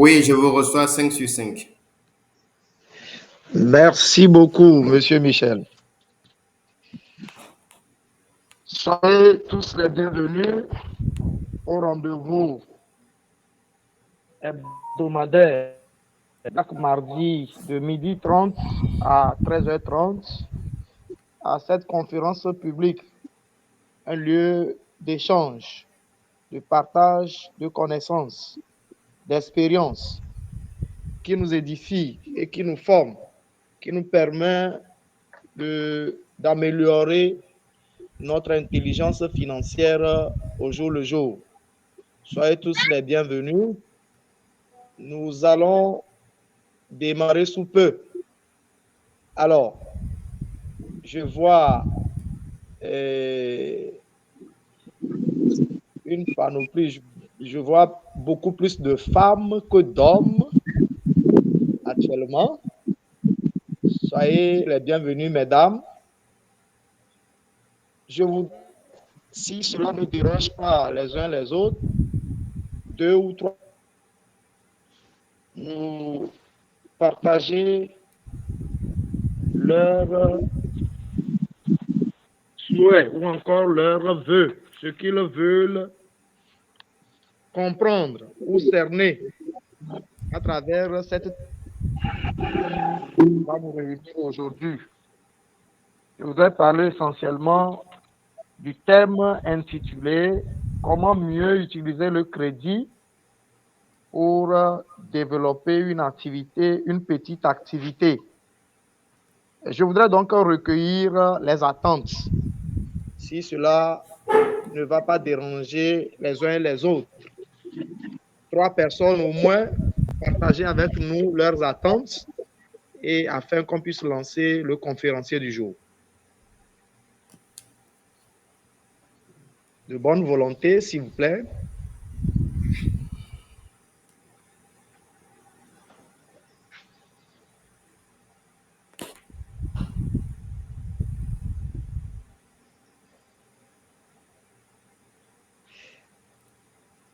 Oui, je vous reçois 5 sur 5. Merci beaucoup, Monsieur Michel. Soyez tous les bienvenus au rendez-vous hebdomadaire chaque mardi de 12h30 à 13h30 à cette conférence publique, un lieu d'échange, de partage de connaissances, d'expériences qui nous édifie et qui nous forme, qui nous permet d'améliorer notre intelligence financière au jour le jour. Soyez tous les bienvenus. Nous allons démarrer sous peu. Alors, je vois une panoplie, je vois beaucoup plus de femmes que d'hommes actuellement. Soyez les bienvenus, mesdames. Si cela ne dérange pas les uns les autres, 2 ou 3, nous partager leurs souhaits ou encore leurs vœux, ce qu'ils veulent comprendre ou cerner à travers cette qui va nous réunir aujourd'hui. Je voudrais parler essentiellement du thème intitulé Comment mieux utiliser le crédit pour développer une activité, une petite activité. Je voudrais donc recueillir les attentes, si cela ne va pas déranger les uns et les autres. 3 personnes au moins partager avec nous leurs attentes et afin qu'on puisse lancer le conférencier du jour. De bonne volonté, s'il vous plaît.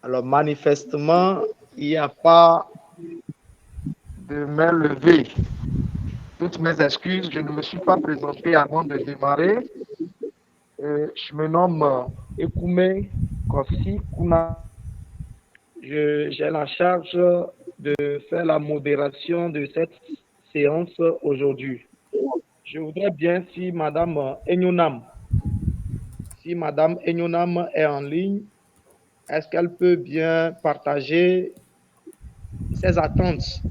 Alors, manifestement, il n'y a pas de main levée. Toutes mes excuses, je ne me suis pas présenté avant de démarrer. Je me nomme Ekoume Kossi Kuna. J'ai la charge de faire la modération de cette séance aujourd'hui. Je voudrais bien, si Madame Enyonam est en ligne, est-ce qu'elle peut bien partager ses attentes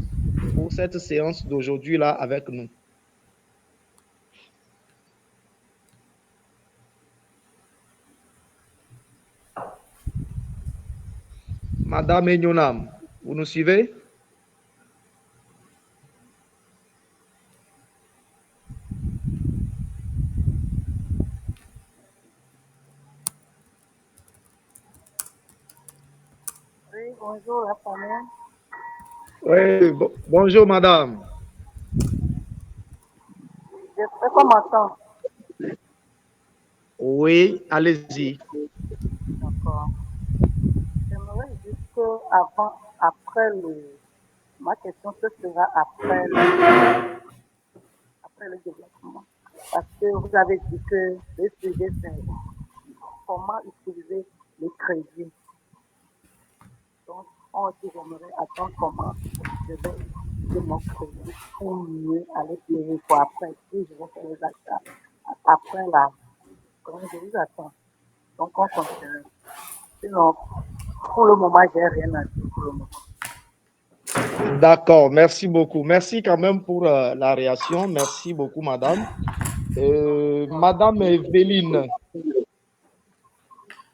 pour cette séance d'aujourd'hui-là avec nous? Madame Enyonam, vous nous suivez? Oui, bonjour la famille. Oui, bonjour madame. J'espère qu'on m'entend. Oui, allez-y. D'accord. J'aimerais juste que ma question ce sera après le développement. Parce que vous avez dit que le sujet c'est comment utiliser le crédit. Donc, on dit j'aimerais attendre comment je vais utiliser mon crédit pour mieux aller payer pour après. Si je vais faire les achats après là, comment je vous attends. Donc, on continue. Sinon, pour le moment, j'ai rien à dire pour le moment. D'accord, merci beaucoup. Merci quand même pour la réaction. Merci beaucoup, madame.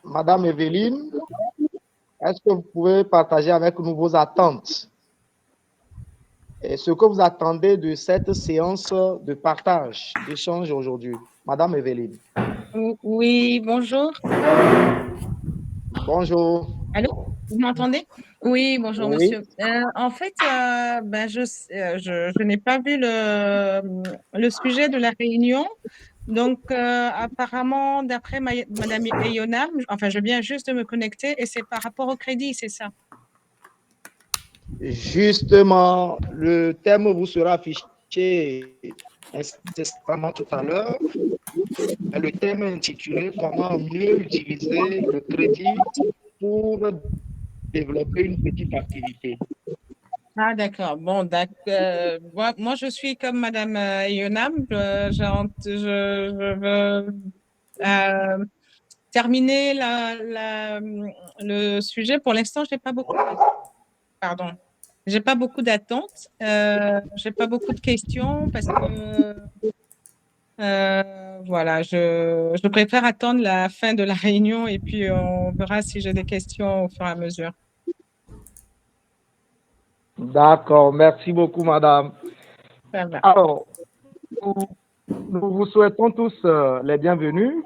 Madame Evelyne, est-ce que vous pouvez partager avec nous vos attentes et ce que vous attendez de cette séance de partage, d'échange aujourd'hui? Madame Evelyne. Oui, bonjour. Bonjour. Allô, vous m'entendez? Oui, bonjour Oui. monsieur. En fait, je n'ai pas vu le sujet de la réunion. Donc, apparemment, d'après Madame Eyonam, enfin, je viens juste de me connecter et c'est par rapport au crédit, c'est ça? Justement, le thème vous sera affiché incessamment tout à l'heure. Le thème est intitulé Comment mieux utiliser le crédit pour développer une petite activité. Ah, d'accord. Bon, moi, je suis comme Madame Yonam. Je veux terminer le sujet. Pour l'instant, pardon. J'ai pas beaucoup d'attentes. J'ai pas beaucoup de questions parce que voilà, je préfère attendre la fin de la réunion et puis on verra si j'ai des questions au fur et à mesure. D'accord, merci beaucoup, madame. Ça va. Alors, nous, nous vous souhaitons tous les bienvenus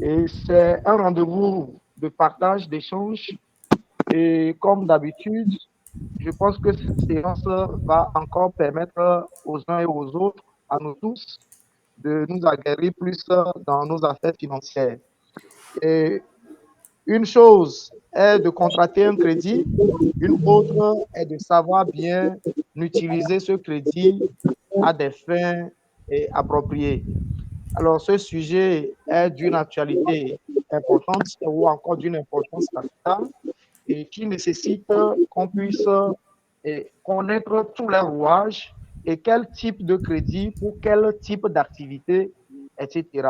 et c'est un rendez-vous de partage, d'échange et comme d'habitude, je pense que cette séance va encore permettre aux uns et aux autres, à nous tous, de nous aguerrir plus dans nos affaires financières. Et une chose est de contracter un crédit, une autre est de savoir bien utiliser ce crédit à des fins appropriées. Alors, ce sujet est d'une actualité importante ou encore d'une importance capitale et qui nécessite qu'on puisse connaître tous les rouages et quel type de crédit pour quel type d'activité, etc.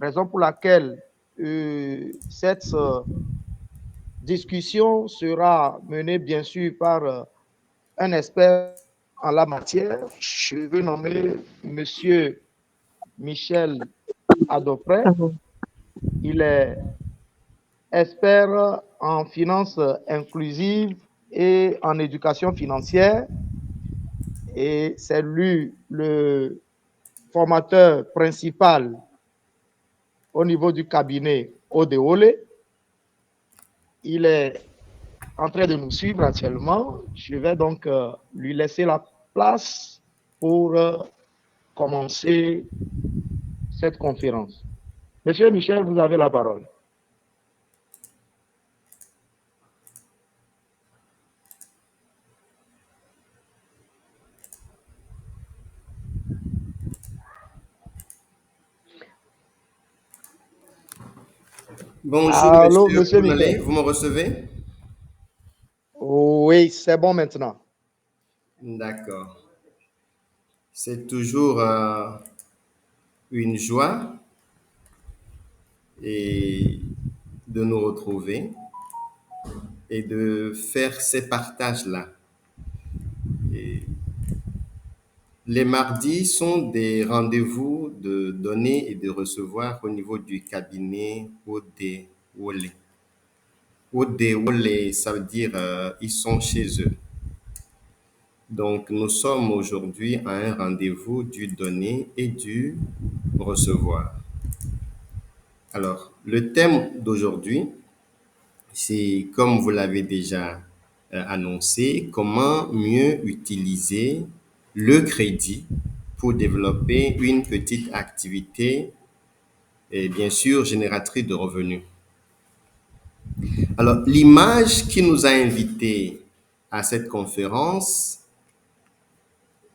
Raison pour laquelle cette discussion sera menée bien sûr par un expert en la matière. Je veux nommer Monsieur Michel Adopré. Il est expert en finances inclusives et en éducation financière. Et c'est lui le formateur principal au niveau du cabinet Odeole. Il est en train de nous suivre actuellement. Je vais donc lui laisser la place pour commencer cette conférence. Monsieur Michel, vous avez la parole. Bonjour, Allô, monsieur monsieur Ounalé, Michel. vous me recevez? Oui, c'est bon maintenant. D'accord. C'est toujours une joie et de nous retrouver et de faire ces partages-là. Et les mardis sont des rendez-vous de donner et de recevoir au niveau du cabinet Odewole. Odewole, ça veut dire ils sont chez eux. Donc, nous sommes aujourd'hui à un rendez-vous du donner et du recevoir. Alors, le thème d'aujourd'hui, c'est, comme vous l'avez déjà annoncé, comment mieux utiliser le crédit pour développer une petite activité et bien sûr génératrice de revenus. Alors, l'image qui nous a invités à cette conférence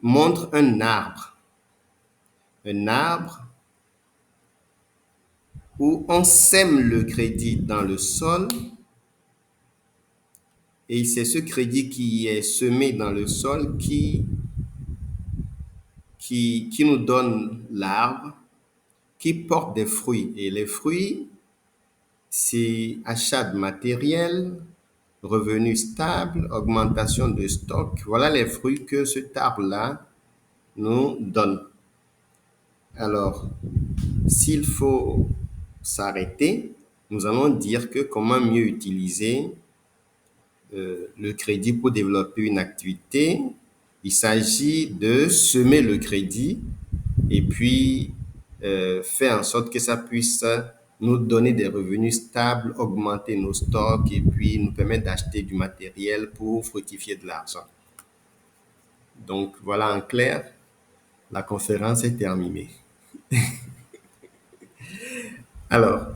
montre un arbre. Un arbre où on sème le crédit dans le sol et c'est ce crédit qui est semé dans le sol qui nous donne l'arbre, qui porte des fruits. Et les fruits, c'est achat de matériel, revenus stables, augmentation de stock. Voilà les fruits que cet arbre-là nous donne. Alors, s'il faut s'arrêter, nous allons dire que comment mieux utiliser le crédit pour développer une activité. Il s'agit de semer le crédit et puis faire en sorte que ça puisse nous donner des revenus stables, augmenter nos stocks et puis nous permettre d'acheter du matériel pour fructifier de l'argent. Donc voilà en clair, la conférence est terminée. Alors,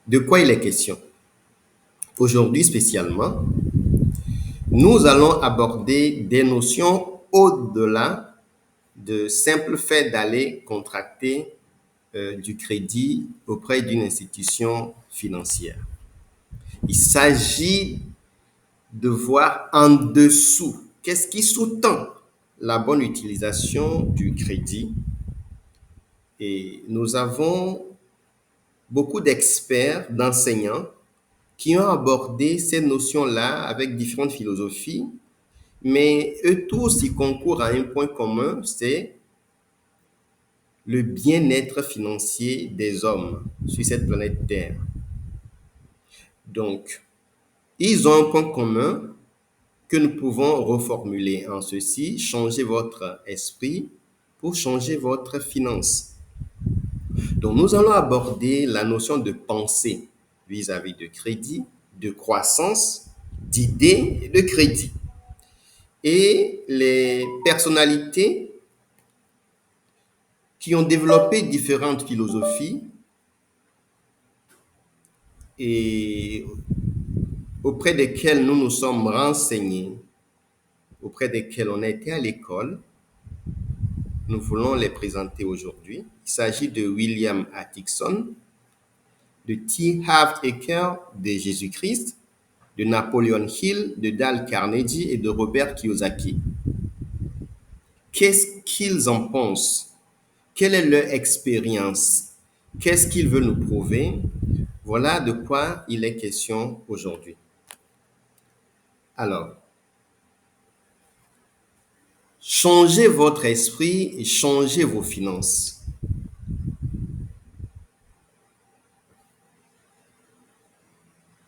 de quoi il est question? aujourd'hui spécialement, nous allons aborder des notions au-delà de simple fait d'aller contracter du crédit auprès d'une institution financière. Il s'agit de voir en dessous qu'est-ce qui sous-tend la bonne utilisation du crédit. Et nous avons beaucoup d'experts, d'enseignants qui ont abordé ces notions-là avec différentes philosophies, mais eux tous, ils concourent à un point commun, c'est le bien-être financier des hommes sur cette planète Terre. Donc, ils ont un point commun que nous pouvons reformuler en ceci: changez votre esprit pour changer votre finance. Donc, nous allons aborder la notion de pensée vis-à-vis de crédit, de croissance, d'idées et de crédit. Et les personnalités qui ont développé différentes philosophies et auprès desquelles nous nous sommes renseignés, auprès desquelles on a été à l'école, nous voulons les présenter aujourd'hui. Il s'agit de William Atkinson, de T. Harv Eker, de Jésus-Christ, de Napoleon Hill, de Dale Carnegie et de Robert Kiyosaki. Qu'est-ce qu'ils en pensent? Quelle est leur expérience? Qu'est-ce qu'ils veulent nous prouver? Voilà de quoi il est question aujourd'hui. Alors, changez votre esprit et changez vos finances.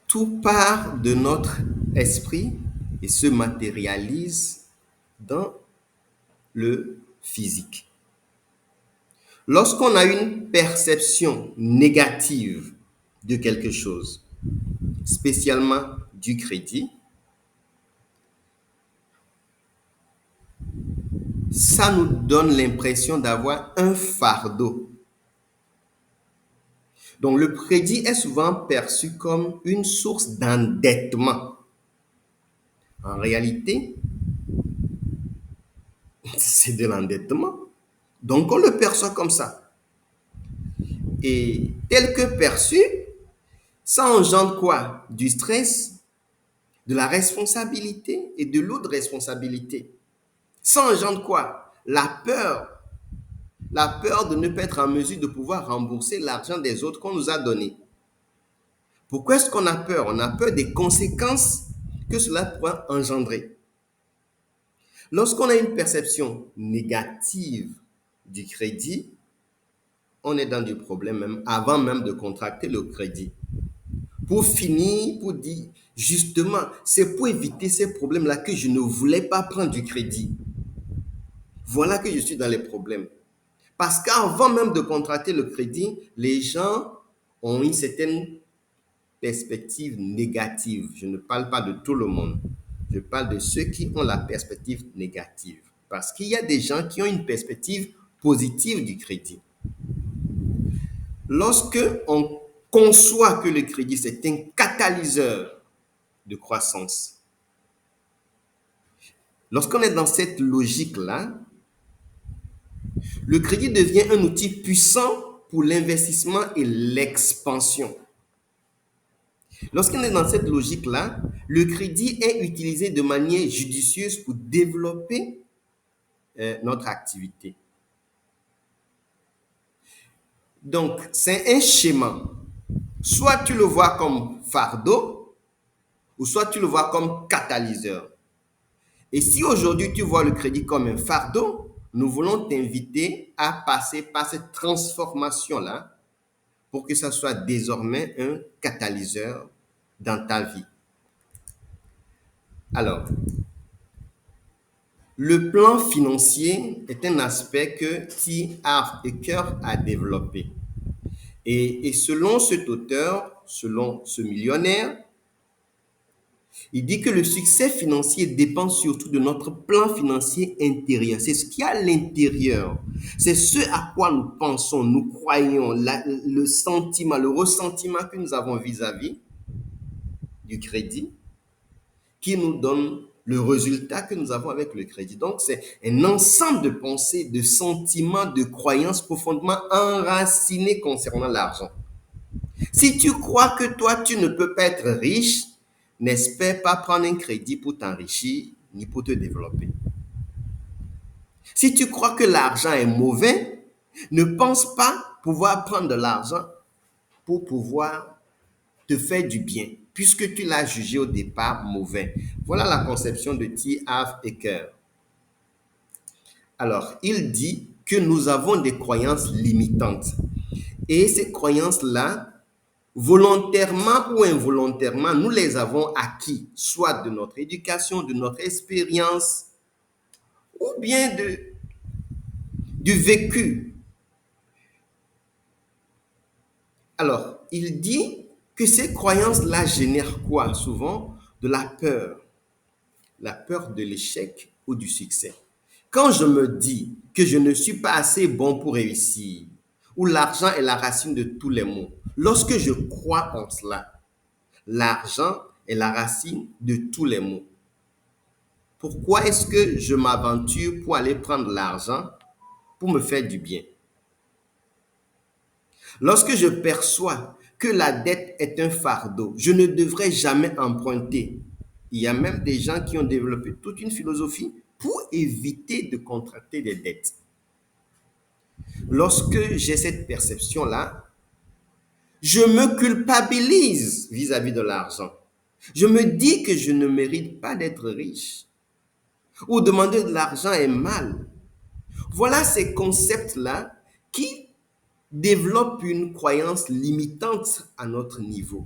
Tout part de notre esprit et se matérialise dans le physique. Lorsqu'on a une perception négative de quelque chose, spécialement du crédit, ça nous donne l'impression d'avoir un fardeau. Donc, le crédit est souvent perçu comme une source d'endettement. En réalité, c'est de l'endettement. Donc, on le perçoit comme ça. Et tel que perçu, ça engendre quoi? Du stress, de la responsabilité et de l'autre responsabilité. Ça engendre quoi? La peur. La peur de ne pas être en mesure de pouvoir rembourser l'argent des autres qu'on nous a donné. Pourquoi est-ce qu'on a peur? On a peur des conséquences que cela pourrait engendrer. Lorsqu'on a une perception négative du crédit, on est dans du problème même avant même de contracter le crédit. Pour finir, pour dire justement, c'est pour éviter ces problèmes-là que je ne voulais pas prendre du crédit. Voilà que je suis dans les problèmes. Parce qu'avant même de contracter le crédit, les gens ont une certaine perspective négative. Je ne parle pas de tout le monde. Je parle de ceux qui ont la perspective négative. Parce qu'il y a des gens qui ont une perspective positive du crédit. Lorsque on conçoit que le crédit, c'est un catalyseur de croissance, lorsqu'on est dans cette logique-là, le crédit devient un outil puissant pour l'investissement et l'expansion. Lorsqu'on est dans cette logique-là, le crédit est utilisé de manière judicieuse pour développer notre activité. Donc, c'est un schéma. Soit tu le vois comme fardeau, ou soit tu le vois comme catalyseur. Et si aujourd'hui tu vois le crédit comme un fardeau, nous voulons t'inviter à passer par cette transformation-là pour que ça soit désormais un catalyseur dans ta vie. Alors, le plan financier est un aspect que T. Harv Eker a développé. Et selon cet auteur, selon ce millionnaire, il dit que le succès financier dépend surtout de notre plan financier intérieur. C'est ce qu'il y a à l'intérieur. C'est ce à quoi nous pensons, nous croyons, le sentiment, le ressentiment que nous avons vis-à-vis du crédit qui nous donne le résultat que nous avons avec le crédit. Donc, c'est un ensemble de pensées, de sentiments, de croyances profondément enracinées concernant l'argent. Si tu crois que toi, tu ne peux pas être riche, n'espère pas prendre un crédit pour t'enrichir ni pour te développer. Si tu crois que l'argent est mauvais, ne pense pas pouvoir prendre de l'argent pour pouvoir te faire du bien, puisque tu l'as jugé au départ mauvais. Voilà la conception de T. Harv Eker. Alors, il dit que nous avons des croyances limitantes. Et ces croyances-là, volontairement ou involontairement, nous les avons acquis, soit de notre éducation, de notre expérience, ou bien du vécu. Alors, il dit que ces croyances-là génèrent quoi? Souvent, de la peur de l'échec ou du succès. Quand je me dis que je ne suis pas assez bon pour réussir, ou l'argent est la racine de tous les maux, lorsque je crois en cela, l'argent est la racine de tous les maux. Pourquoi est-ce que je m'aventure pour aller prendre l'argent pour me faire du bien? Lorsque je perçois que la dette est un fardeau, je ne devrais jamais emprunter. Il y a même des gens qui ont développé toute une philosophie pour éviter de contracter des dettes. Lorsque j'ai cette perception-là, je me culpabilise vis-à-vis de l'argent. Je me dis que je ne mérite pas d'être riche. Ou demander de l'argent est mal. Voilà ces concepts-là qui développent une croyance limitante à notre niveau.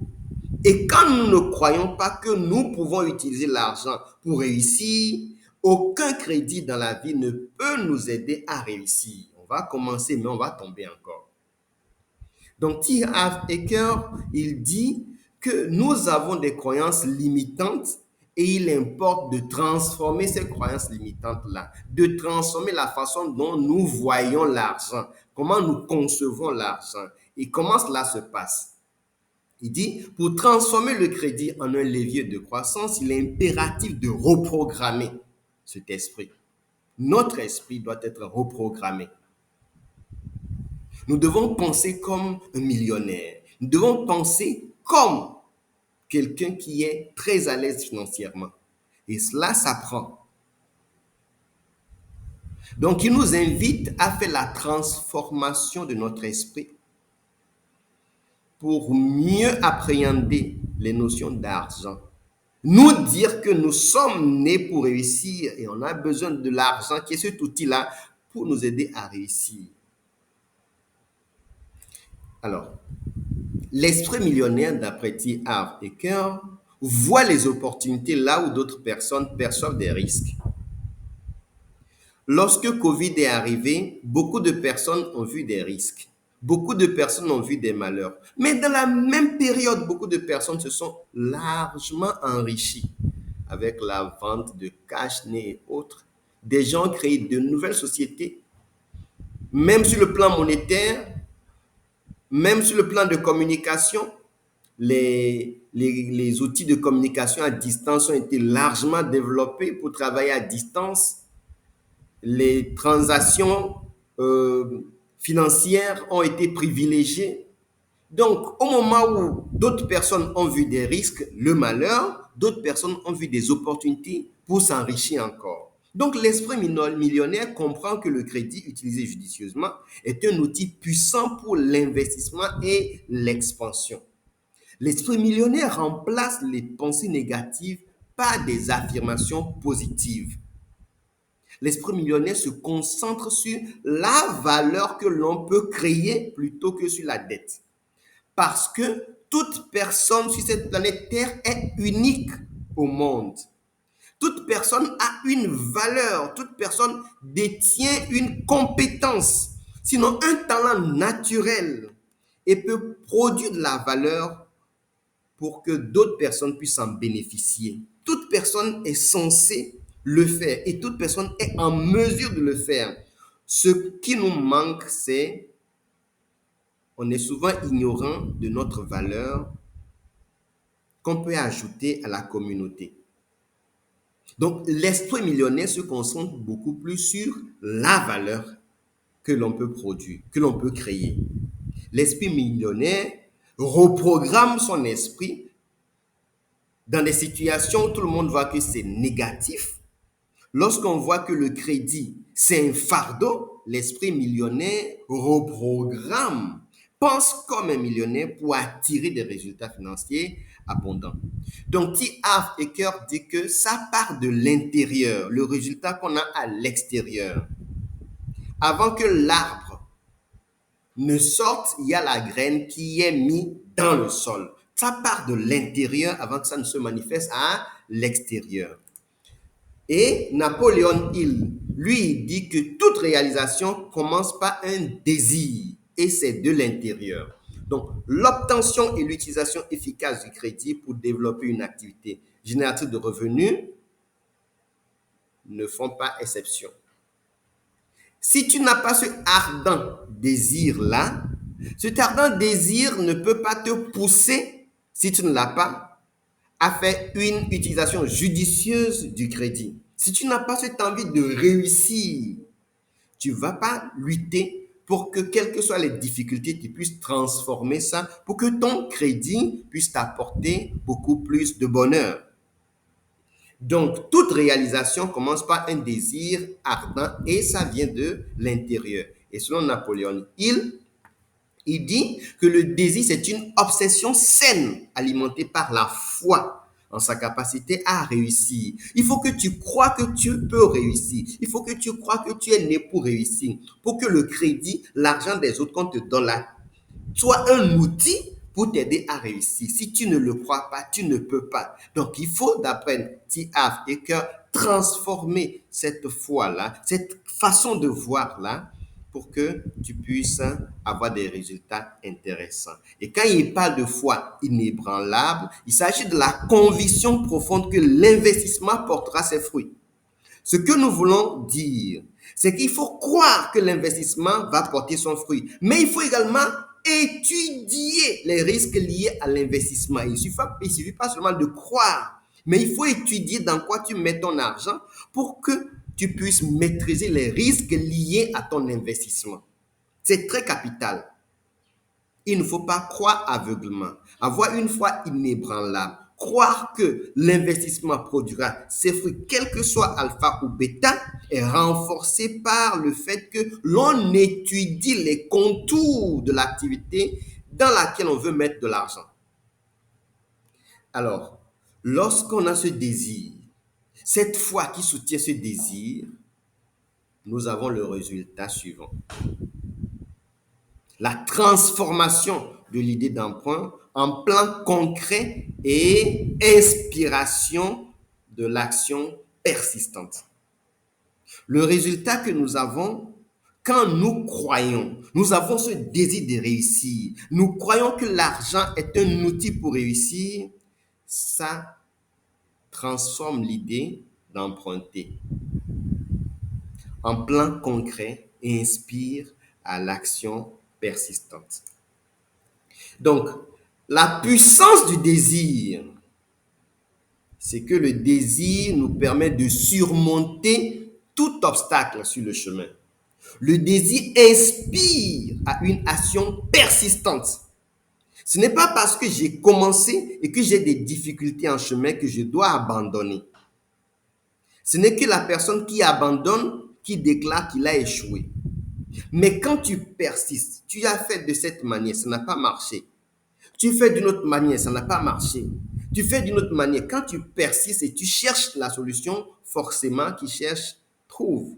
Et quand nous ne croyons pas que nous pouvons utiliser l'argent pour réussir, aucun crédit dans la vie ne peut nous aider à réussir. On va commencer, mais on va tomber encore. Donc, T. Harv Eker, il dit que nous avons des croyances limitantes et il importe de transformer ces croyances limitantes-là, de transformer la façon dont nous voyons l'argent, comment nous concevons l'argent et comment cela se passe. Il dit, pour transformer le crédit en un levier de croissance, il est impératif de reprogrammer cet esprit. Notre esprit doit être reprogrammé. Nous devons penser comme un millionnaire. Nous devons penser comme quelqu'un qui est très à l'aise financièrement. Et cela s'apprend. Donc, il nous invite à faire la transformation de notre esprit pour mieux appréhender les notions d'argent. Nous dire que nous sommes nés pour réussir et on a besoin de l'argent qui est cet outil-là pour nous aider à réussir. Alors, l'esprit millionnaire, d'après T. Harv Eker, voit les opportunités là où d'autres personnes perçoivent des risques. Lorsque Covid est arrivé, beaucoup de personnes ont vu des risques. Beaucoup de personnes ont vu des malheurs. Mais dans la même période, beaucoup de personnes se sont largement enrichies avec la vente de cash-nez et autres. Des gens ont créé de nouvelles sociétés. Même sur le plan monétaire, même sur le plan de communication, les outils de communication à distance ont été largement développés pour travailler à distance. Les transactions financières ont été privilégiées. Donc, au moment où d'autres personnes ont vu des risques, le malheur, d'autres personnes ont vu des opportunités pour s'enrichir encore. Donc, l'esprit millionnaire comprend que le crédit utilisé judicieusement est un outil puissant pour l'investissement et l'expansion. L'esprit millionnaire remplace les pensées négatives par des affirmations positives. L'esprit millionnaire se concentre sur la valeur que l'on peut créer plutôt que sur la dette. Parce que toute personne sur cette planète Terre est unique au monde. Toute personne a une valeur, toute personne détient une compétence, sinon un talent naturel et peut produire de la valeur pour que d'autres personnes puissent en bénéficier. Toute personne est censée le faire et toute personne est en mesure de le faire. Ce qui nous manque, c'est on est souvent ignorant de notre valeur qu'on peut ajouter à la communauté. Donc, l'esprit millionnaire se concentre beaucoup plus sur la valeur que l'on peut produire, que l'on peut créer. L'esprit millionnaire reprogramme son esprit dans des situations où tout le monde voit que c'est négatif. Lorsqu'on voit que le crédit, c'est un fardeau, l'esprit millionnaire reprogramme, pense comme un millionnaire pour attirer des résultats financiers abondants. Donc, T. Harv Eker dit que ça part de l'intérieur, le résultat qu'on a à l'extérieur. Avant que l'arbre ne sorte, il y a la graine qui est mise dans le sol. Ça part de l'intérieur avant que ça ne se manifeste à l'extérieur. Et Napoléon Hill, lui, dit que toute réalisation commence par un désir et c'est de l'intérieur. Donc, l'obtention et l'utilisation efficace du crédit pour développer une activité génératrice de revenus ne font pas exception. Si tu n'as pas ce ardent désir-là, cet ardent désir ne peut pas te pousser, si tu ne l'as pas, à faire une utilisation judicieuse du crédit. Si tu n'as pas cette envie de réussir, tu ne vas pas lutter pour que, quelles que soient les difficultés, tu puisses transformer ça pour que ton crédit puisse t'apporter beaucoup plus de bonheur. Donc, toute réalisation commence par un désir ardent et ça vient de l'intérieur. Et selon Napoléon Hill, il dit que le désir, c'est une obsession saine alimentée par la foi en sa capacité à réussir. Il faut que tu crois que tu peux réussir. Il faut que tu crois que tu es né pour réussir. Pour que le crédit, l'argent des autres qu'on te donne là, soit un outil pour t'aider à réussir. Si tu ne le crois pas, tu ne peux pas. Donc, il faut, d'après T. Harv Eker, transformer cette foi-là, cette façon de voir-là, pour que tu puisses avoir des résultats intéressants. Et quand il parle de foi inébranlable, il s'agit de la conviction profonde que l'investissement portera ses fruits. Ce que nous voulons dire, c'est qu'il faut croire que l'investissement va porter son fruit. Mais il faut également étudier les risques liés à l'investissement. Il ne suffit pas seulement de croire, mais il faut étudier dans quoi tu mets ton argent pour que tu puisses maîtriser les risques liés à ton investissement. C'est très capital. Il ne faut pas croire aveuglement. Avoir une foi inébranlable. Croire que l'investissement produira ses fruits, quel que soit alpha ou bêta, est renforcé par le fait que l'on étudie les contours de l'activité dans laquelle on veut mettre de l'argent. Alors, lorsqu'on a ce désir, cette foi qui soutient ce désir, nous avons le résultat suivant. La transformation de l'idée d'emprunt en plan concret et inspiration de l'action persistante. Le résultat que nous avons quand nous croyons, nous avons ce désir de réussir, nous croyons que l'argent est un outil pour réussir, ça transforme l'idée d'emprunter en plan concret et inspire à l'action persistante. Donc, la puissance du désir, c'est que le désir nous permet de surmonter tout obstacle sur le chemin. Le désir inspire à une action persistante. Ce n'est pas parce que j'ai commencé et que j'ai des difficultés en chemin que je dois abandonner. Ce n'est que la personne qui abandonne qui déclare qu'il a échoué. Mais quand tu persistes, tu as fait de cette manière, ça n'a pas marché. Tu fais d'une autre manière, ça n'a pas marché. Tu fais d'une autre manière. Quand tu persistes et tu cherches la solution, forcément, qui cherche, trouve.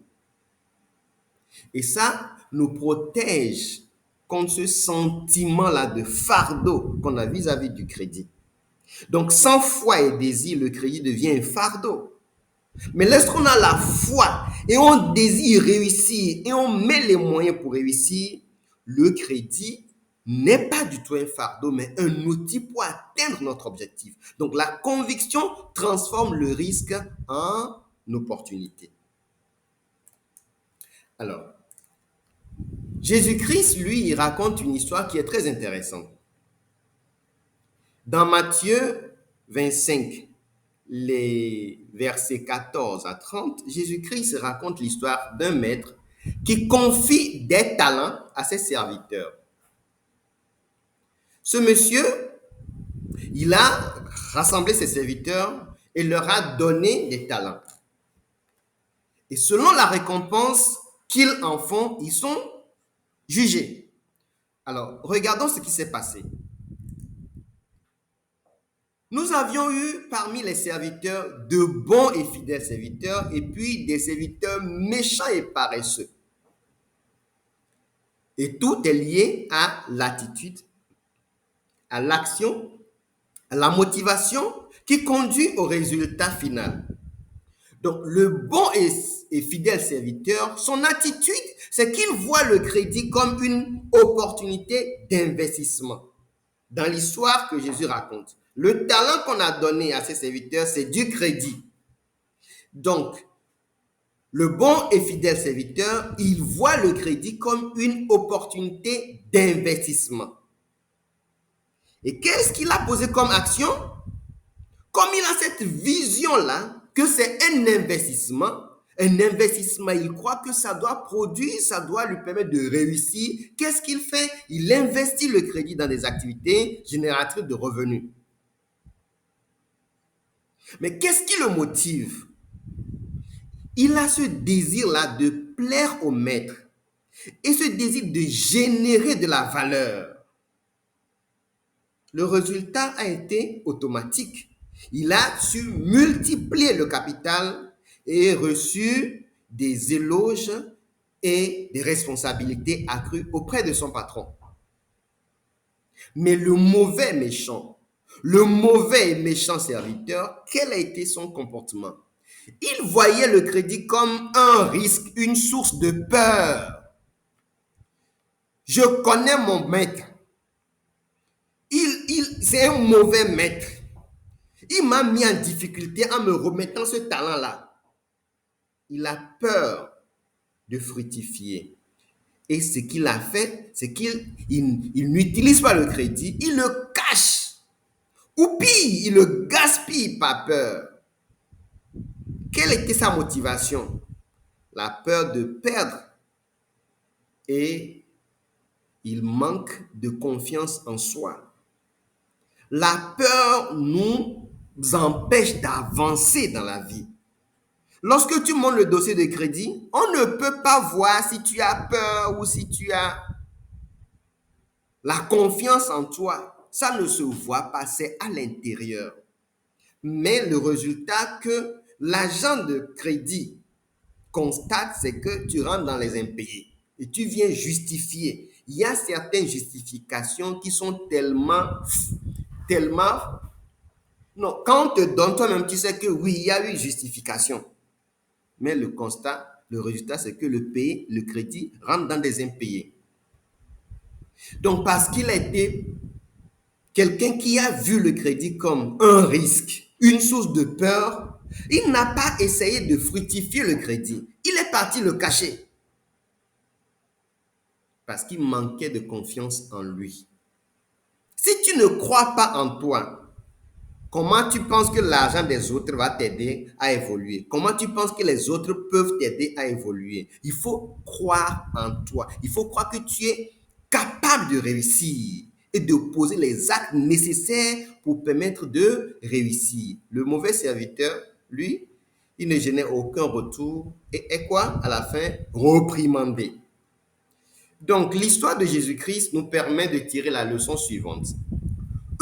Et ça nous protège contre ce sentiment-là de fardeau qu'on a vis-à-vis du crédit. Donc, sans foi et désir, le crédit devient un fardeau. Mais lorsqu'on a la foi et on désire réussir et on met les moyens pour réussir, le crédit n'est pas du tout un fardeau, mais un outil pour atteindre notre objectif. Donc, la conviction transforme le risque en opportunité. Alors, Jésus-Christ, lui, il raconte une histoire qui est très intéressante. Dans Matthieu 25, les versets 14 à 30, Jésus-Christ raconte l'histoire d'un maître qui confie des talents à ses serviteurs. Ce monsieur, il a rassemblé ses serviteurs et leur a donné des talents. Et selon la récompense qu'ils en font, ils sont jugés. Alors, regardons ce qui s'est passé. Nous avions eu parmi les serviteurs de bons et fidèles serviteurs et puis des serviteurs méchants et paresseux. Et tout est lié à l'attitude, à l'action, à la motivation qui conduit au résultat final. Donc, le bon et fidèle serviteur, son attitude, c'est qu'il voit le crédit comme une opportunité d'investissement. Dans l'histoire que Jésus raconte, le talent qu'on a donné à ses serviteurs, c'est du crédit. Donc, le bon et fidèle serviteur, il voit le crédit comme une opportunité d'investissement. Et qu'est-ce qu'il a posé comme action? Comme il a cette vision-là, que c'est un investissement, il croit que ça doit produire, ça doit lui permettre de réussir. Qu'est-ce qu'il fait? Il investit le crédit dans des activités génératrices de revenus. Mais qu'est-ce qui le motive? Il a ce désir-là de plaire au maître et ce désir de générer de la valeur. Le résultat a été automatique. Il a su multiplier le capital et reçu des éloges et des responsabilités accrues auprès de son patron. Mais le mauvais et méchant serviteur, quel a été son comportement? Il voyait le crédit comme un risque, une source de peur. Je connais mon maître. C'est un mauvais maître. Il m'a mis en difficulté en me remettant ce talent-là. Il a peur de fructifier. Et ce qu'il a fait, c'est qu'il n'utilise pas le crédit, il le cache. Ou pire, il le gaspille par peur. Quelle était sa motivation? La peur de perdre. Et il manque de confiance en soi. La peur nous empêche d'avancer dans la vie. Lorsque tu montes le dossier de crédit, on ne peut pas voir si tu as peur ou si tu as la confiance en toi. Ça ne se voit pas, c'est à l'intérieur. Mais le résultat que l'agent de crédit constate, c'est que tu rentres dans les impayés et tu viens justifier. Il y a certaines justifications qui sont tellement... Non, quand on te donne, toi-même, tu sais que oui, il y a eu justification. Mais le résultat, c'est que le crédit rentre dans des impayés. Donc, parce qu'il a été quelqu'un qui a vu le crédit comme un risque, une source de peur, il n'a pas essayé de fructifier le crédit. Il est parti le cacher. Parce qu'il manquait de confiance en lui. Si tu ne crois pas en toi, comment tu penses que l'argent des autres va t'aider à évoluer? Comment tu penses que les autres peuvent t'aider à évoluer? Il faut croire en toi. Il faut croire que tu es capable de réussir et de poser les actes nécessaires pour permettre de réussir. Le mauvais serviteur, lui, il ne gênait aucun retour et est quoi? À la fin, reprimandé. Donc, l'histoire de Jésus-Christ nous permet de tirer la leçon suivante.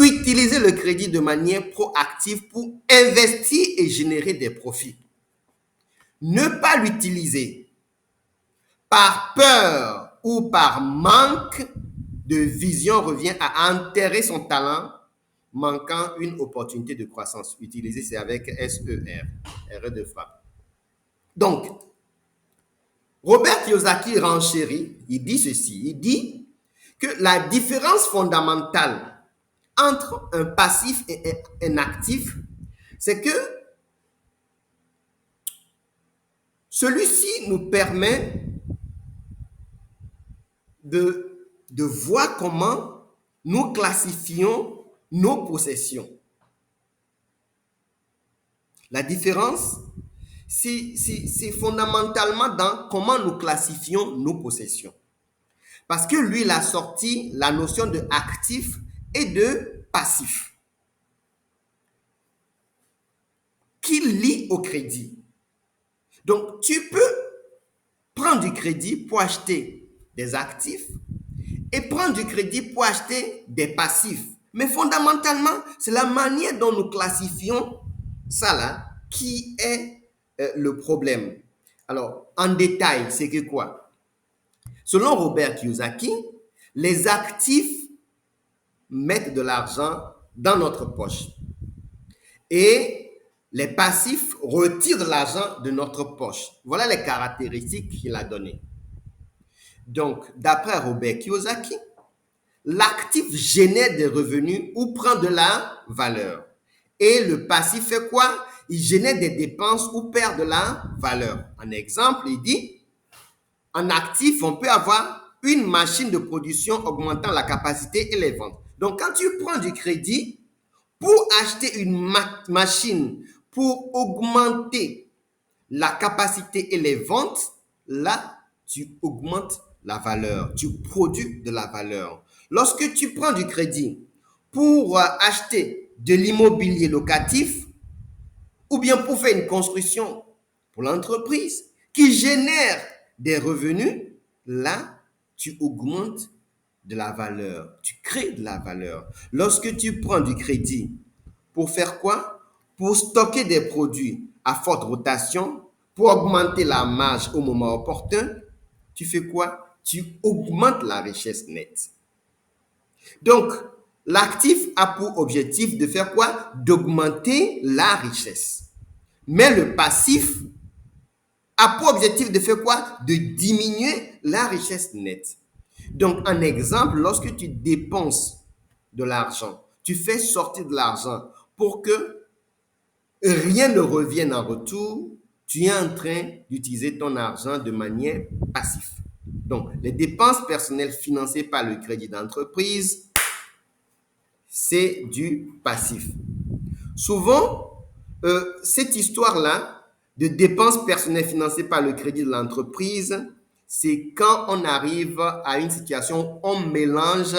Utiliser le crédit de manière proactive pour investir et générer des profits. Ne pas l'utiliser par peur ou par manque de vision revient à enterrer son talent, manquant une opportunité de croissance. Utiliser, c'est avec SER, R de frappe. Donc, Robert Kiyosaki renchérit, il dit ceci, il dit que la différence fondamentale entre un passif et un actif, c'est que celui-ci nous permet de voir comment nous classifions nos possessions. La différence, c'est fondamentalement dans comment nous classifions nos possessions. Parce que lui, il a sorti la notion de actif et de passif qui lie au crédit. Donc, tu peux prendre du crédit pour acheter des actifs et prendre du crédit pour acheter des passifs. Mais fondamentalement, c'est la manière dont nous classifions ça là qui est le problème. Alors, en détail, c'est que quoi? Selon Robert Kiyosaki, les actifs mettent de l'argent dans notre poche et les passifs retirent de l'argent de notre poche. Voilà les caractéristiques qu'il a données. Donc, d'après Robert Kiyosaki, l'actif génère des revenus ou prend de la valeur. Et le passif fait quoi? Il génère des dépenses ou perd de la valeur. Un exemple, il dit, en actif, on peut avoir une machine de production augmentant la capacité et les ventes. Donc, quand tu prends du crédit pour acheter une machine pour augmenter la capacité et les ventes, là, tu augmentes la valeur, tu produis de la valeur. Lorsque tu prends du crédit pour acheter de l'immobilier locatif ou bien pour faire une construction pour l'entreprise qui génère des revenus, là, tu augmentes de la valeur, tu crées de la valeur. Lorsque tu prends du crédit pour faire quoi? Pour stocker des produits à forte rotation, pour augmenter la marge au moment opportun, tu fais quoi? Tu augmentes la richesse nette. Donc, l'actif a pour objectif de faire quoi? D'augmenter la richesse. Mais le passif a pour objectif de faire quoi? De diminuer la richesse nette. Donc, un exemple, lorsque tu dépenses de l'argent, tu fais sortir de l'argent pour que rien ne revienne en retour, tu es en train d'utiliser ton argent de manière passive. Donc, les dépenses personnelles financées par le crédit d'entreprise, c'est du passif. Souvent, cette histoire-là de dépenses personnelles financées par le crédit de l'entreprise, c'est quand on arrive à une situation où on mélange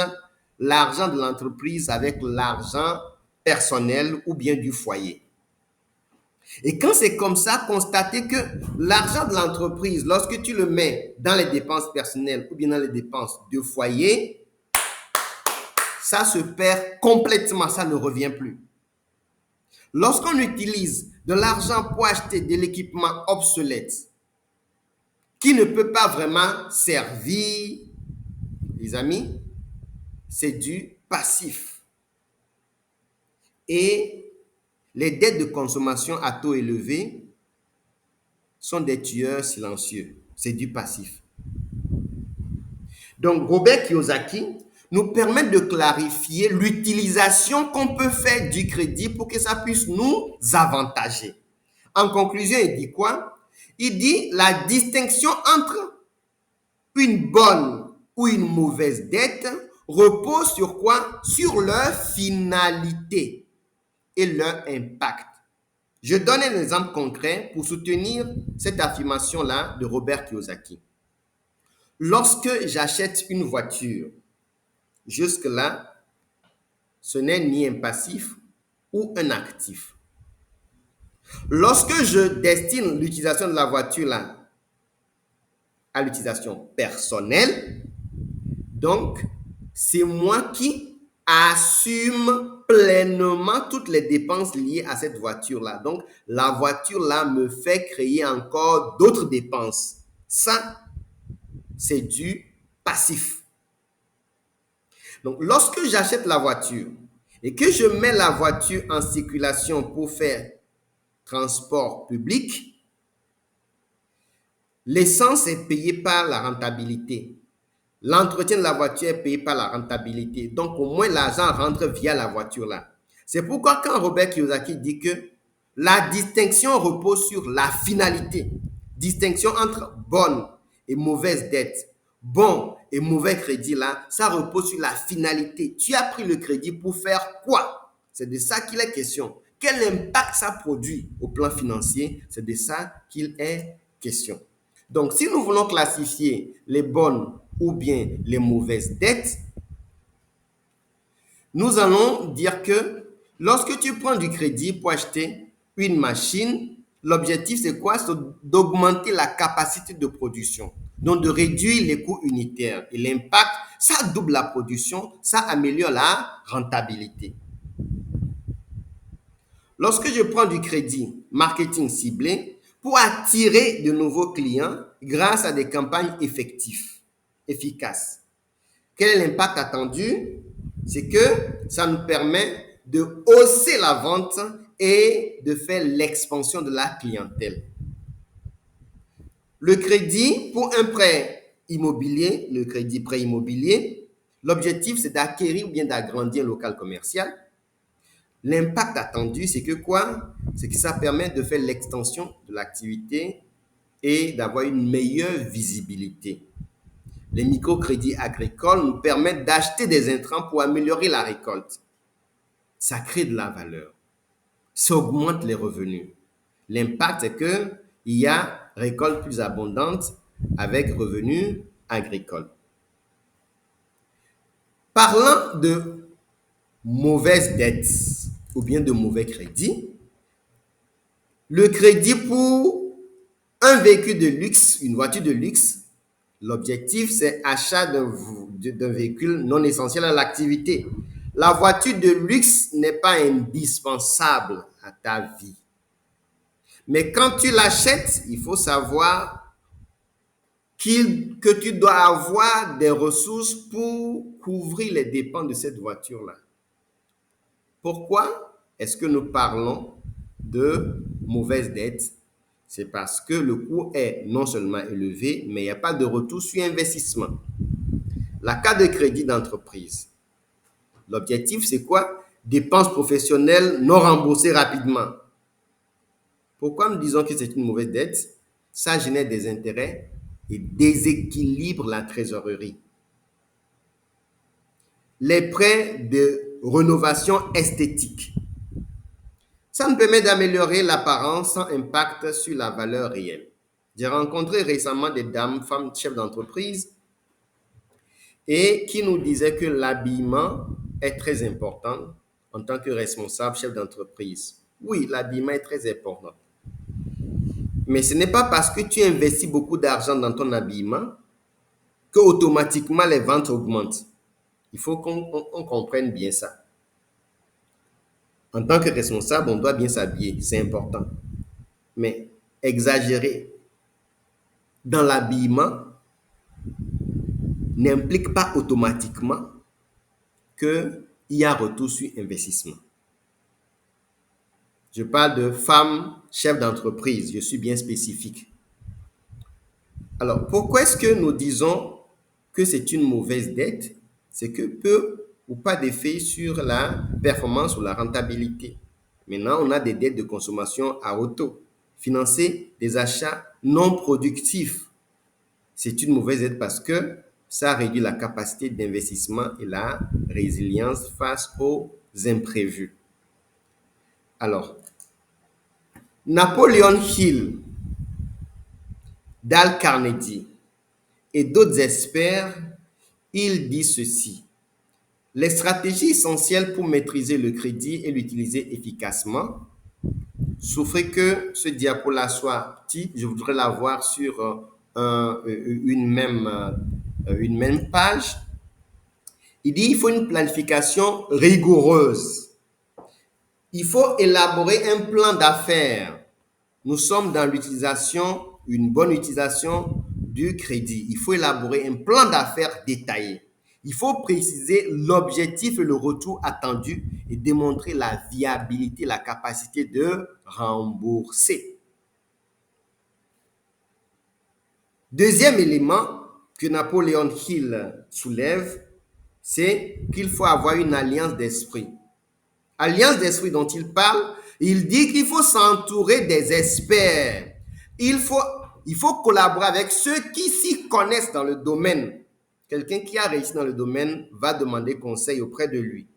l'argent de l'entreprise avec l'argent personnel ou bien du foyer. Et quand c'est comme ça, constatez que l'argent de l'entreprise, lorsque tu le mets dans les dépenses personnelles ou bien dans les dépenses de foyer, ça se perd complètement, ça ne revient plus. Lorsqu'on utilise de l'argent pour acheter de l'équipement obsolète qui ne peut pas vraiment servir, les amis, c'est du passif. Et les dettes de consommation à taux élevé sont des tueurs silencieux. C'est du passif. Donc, Robert Kiyosaki nous permet de clarifier l'utilisation qu'on peut faire du crédit pour que ça puisse nous avantager. En conclusion, il dit quoi? Il dit la distinction entre une bonne ou une mauvaise dette repose sur quoi? Sur leur finalité et leur impact. Je donne un exemple concret pour soutenir cette affirmation-là de Robert Kiyosaki. Lorsque j'achète une voiture, jusque-là, ce n'est ni un passif ou un actif. Lorsque je destine l'utilisation de la voiture-là à l'utilisation personnelle, donc c'est moi qui assume pleinement toutes les dépenses liées à cette voiture-là. Donc, la voiture-là me fait créer encore d'autres dépenses. Ça, c'est du passif. Donc, lorsque j'achète la voiture et que je mets la voiture en circulation pour faire transport public, l'essence est payée par la rentabilité. L'entretien de la voiture est payé par la rentabilité. Donc, au moins, l'argent rentre via la voiture-là. C'est pourquoi quand Robert Kiyosaki dit que la distinction repose sur la finalité. Distinction entre bonne et mauvaise dette. Bon et mauvais crédit, là, ça repose sur la finalité. Tu as pris le crédit pour faire quoi? C'est de ça qu'il est question. quel impact ça produit au plan financier, c'est de ça qu'il est question. Donc, si nous voulons classifier les bonnes ou bien les mauvaises dettes, nous allons dire que lorsque tu prends du crédit pour acheter une machine, l'objectif c'est quoi? C'est d'augmenter la capacité de production, donc de réduire les coûts unitaires. Et l'impact, ça double la production, ça améliore la rentabilité. Lorsque je prends du crédit marketing ciblé pour attirer de nouveaux clients grâce à des campagnes efficaces, quel est l'impact attendu? C'est que ça nous permet de hausser la vente et de faire l'expansion de la clientèle. Le crédit pour un prêt immobilier, le crédit prêt immobilier, l'objectif c'est d'acquérir ou bien d'agrandir un local commercial. L'impact attendu, c'est que quoi? C'est que ça permet de faire l'extension de l'activité et d'avoir une meilleure visibilité. Les microcrédits agricoles nous permettent d'acheter des intrants pour améliorer la récolte. Ça crée de la valeur. Ça augmente les revenus. L'impact, c'est qu'il y a récolte plus abondante avec revenus agricoles. Parlant de mauvaises dettes ou bien de mauvais crédits, le crédit pour un véhicule de luxe, une voiture de luxe, l'objectif c'est achat d'un véhicule non essentiel à l'activité. La voiture de luxe n'est pas indispensable à ta vie. Mais quand tu l'achètes, il faut savoir que tu dois avoir des ressources pour couvrir les dépenses de cette voiture-là. Pourquoi est-ce que nous parlons de mauvaises dettes? C'est parce que le coût est non seulement élevé, mais il n'y a pas de retour sur investissement. La carte de crédit d'entreprise, l'objectif c'est quoi? Dépenses professionnelles non remboursées rapidement. Pourquoi nous disons que c'est une mauvaise dette? Ça génère des intérêts et déséquilibre la trésorerie. Les prêts de rénovation esthétique. Ça nous permet d'améliorer l'apparence sans impact sur la valeur réelle. J'ai rencontré récemment des dames, femmes chefs d'entreprise, et qui nous disaient que l'habillement est très important en tant que responsable chef d'entreprise. Oui, l'habillement est très important. Mais ce n'est pas parce que tu investis beaucoup d'argent dans ton habillement que automatiquement les ventes augmentent. Il faut qu'on comprenne bien ça. En tant que responsable, on doit bien s'habiller, c'est important. Mais exagérer dans l'habillement n'implique pas automatiquement qu'il y a retour sur investissement. Je parle de femmes chefs d'entreprise, je suis bien spécifique. Alors, pourquoi est-ce que nous disons que c'est une mauvaise dette? C'est que peu ou pas d'effet sur la performance ou la rentabilité. Maintenant, on a des dettes de consommation à haut taux. Financer des achats non productifs, c'est une mauvaise dette parce que ça réduit la capacité d'investissement et la résilience face aux imprévus. Alors, Napoleon Hill, Dale Carnegie et d'autres experts, ils disent ceci. Les stratégies essentielles pour maîtriser le crédit et l'utiliser efficacement. Souffrez que ce diapo-là soit petit, je voudrais l'avoir sur une même page. Il dit qu'il faut une planification rigoureuse. Il faut élaborer un plan d'affaires. Nous sommes dans l'utilisation, une bonne utilisation du crédit. Il faut élaborer un plan d'affaires détaillé. Il faut préciser l'objectif et le retour attendu et démontrer la viabilité, la capacité de rembourser. Deuxième élément que Napoleon Hill soulève, c'est qu'il faut avoir une alliance d'esprit. Alliance d'esprit dont il parle, il dit qu'il faut s'entourer des experts. Il faut collaborer avec ceux qui s'y connaissent dans le domaine. Quelqu'un qui a réussi dans le domaine va demander conseil auprès de lui.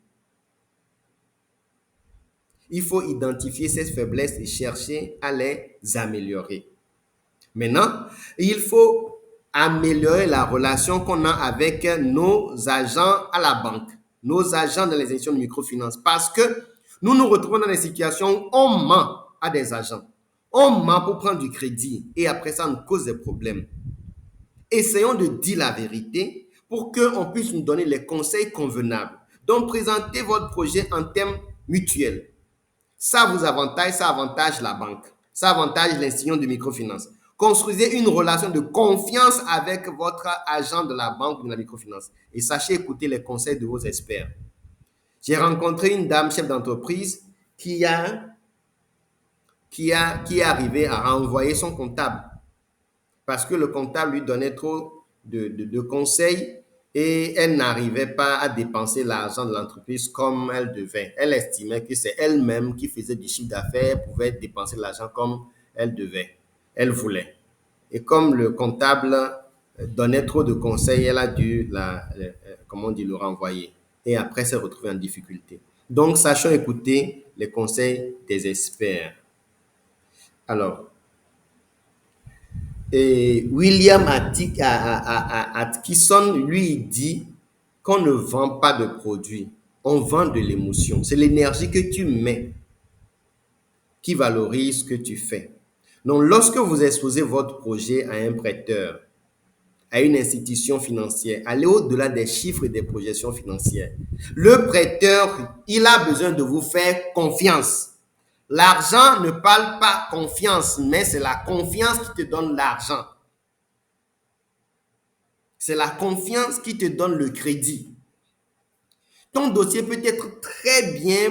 il faut identifier ces faiblesses et chercher à les améliorer. Maintenant, il faut améliorer la relation qu'on a avec nos agents à la banque, nos agents dans les institutions de microfinance, parce que nous nous retrouvons dans des situations où on ment à des agents. On ment pour prendre du crédit et après ça, on nous cause des problèmes. Essayons de dire la vérité pour qu'on puisse nous donner les conseils convenables. Donc, présentez votre projet en termes mutuels. Ça vous avantage, ça avantage la banque, ça avantage l'institution de microfinance. Construisez une relation de confiance avec votre agent de la banque ou de la microfinance et sachez écouter les conseils de vos experts. J'ai rencontré une dame chef d'entreprise qui est arrivée à renvoyer son comptable parce que le comptable lui donnait trop de conseils et elle n'arrivait pas à dépenser l'argent de l'entreprise comme elle devait. Elle estimait que c'est elle-même qui faisait du chiffre d'affaires, pouvait dépenser l'argent comme elle devait, elle voulait. Et comme le comptable donnait trop de conseils, elle a dû le renvoyer. Et après, s'est retrouvée en difficulté. Donc, sachons écouter les conseils des experts. Alors, et William Atkinson, lui, dit qu'on ne vend pas de produits, on vend de l'émotion. C'est l'énergie que tu mets qui valorise ce que tu fais. Donc, lorsque vous exposez votre projet à un prêteur, à une institution financière, allez au-delà des chiffres et des projections financières. Le prêteur, il a besoin de vous faire confiance. L'argent ne parle pas confiance, mais c'est la confiance qui te donne l'argent. C'est la confiance qui te donne le crédit. Ton dossier peut être très bien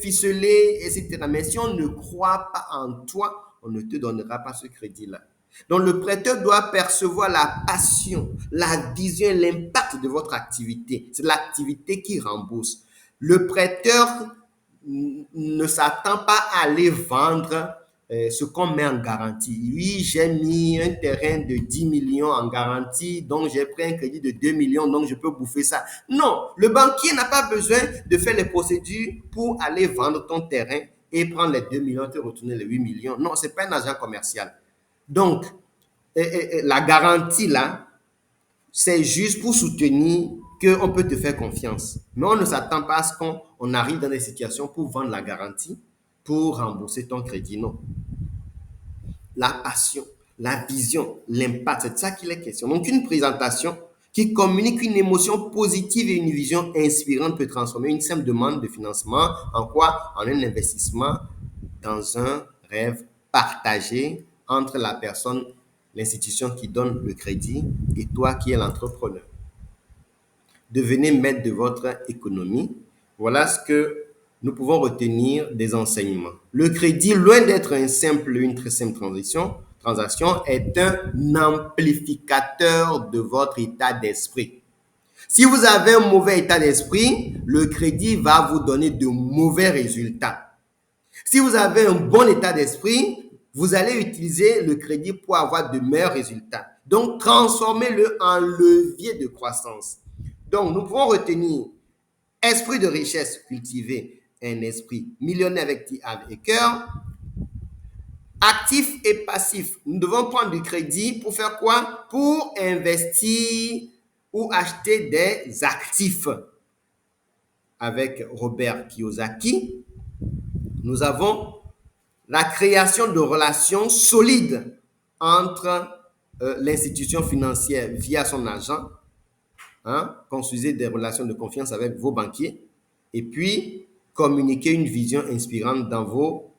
ficelé, etc. Mais si on ne croit pas en toi, on ne te donnera pas ce crédit-là. Donc, le prêteur doit percevoir la passion, la vision et l'impact de votre activité. C'est l'activité qui rembourse. Le prêteur ne s'attend pas à aller vendre ce qu'on met en garantie. Oui, j'ai mis un terrain de 10 millions en garantie, donc j'ai pris un crédit de 2 millions, donc je peux bouffer ça. Non, le banquier n'a pas besoin de faire les procédures pour aller vendre ton terrain et prendre les 2 millions, te retourner les 8 millions. Non, ce n'est pas un agent commercial. Donc, la garantie là, c'est juste pour soutenir qu'on peut te faire confiance. Mais on ne s'attend pas à ce qu'on arrive dans des situations pour vendre la garantie, pour rembourser ton crédit. Non. La passion, la vision, l'impact, c'est de ça qu'il est question. Donc, une présentation qui communique une émotion positive et une vision inspirante peut transformer une simple demande de financement en quoi? En un investissement dans un rêve partagé entre la personne, l'institution qui donne le crédit et toi qui es l'entrepreneur. Devenez maître de votre économie. Voilà ce que nous pouvons retenir des enseignements. Le crédit, loin d'être une très simple transaction, est un amplificateur de votre état d'esprit. Si vous avez un mauvais état d'esprit, le crédit va vous donner de mauvais résultats. Si vous avez un bon état d'esprit, vous allez utiliser le crédit pour avoir de meilleurs résultats. Donc, transformez-le en levier de croissance. Donc, nous pouvons retenir esprit de richesse cultivé, un esprit millionnaire avec cœur. Actif et passif. Nous devons prendre du crédit pour faire quoi? Pour investir ou acheter des actifs. Avec Robert Kiyosaki, nous avons la création de relations solides entre l'institution financière via son agent. Construisez des relations de confiance avec vos banquiers et puis communiquer une vision inspirante dans vos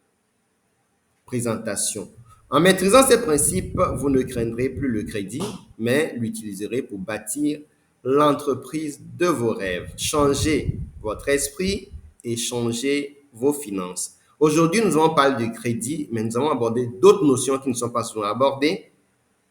présentations. En maîtrisant ces principes, vous ne craindrez plus le crédit, mais l'utiliserez pour bâtir l'entreprise de vos rêves. Changez votre esprit et changez vos finances. Aujourd'hui, nous allons parler du crédit, mais nous allons aborder d'autres notions qui ne sont pas souvent abordées.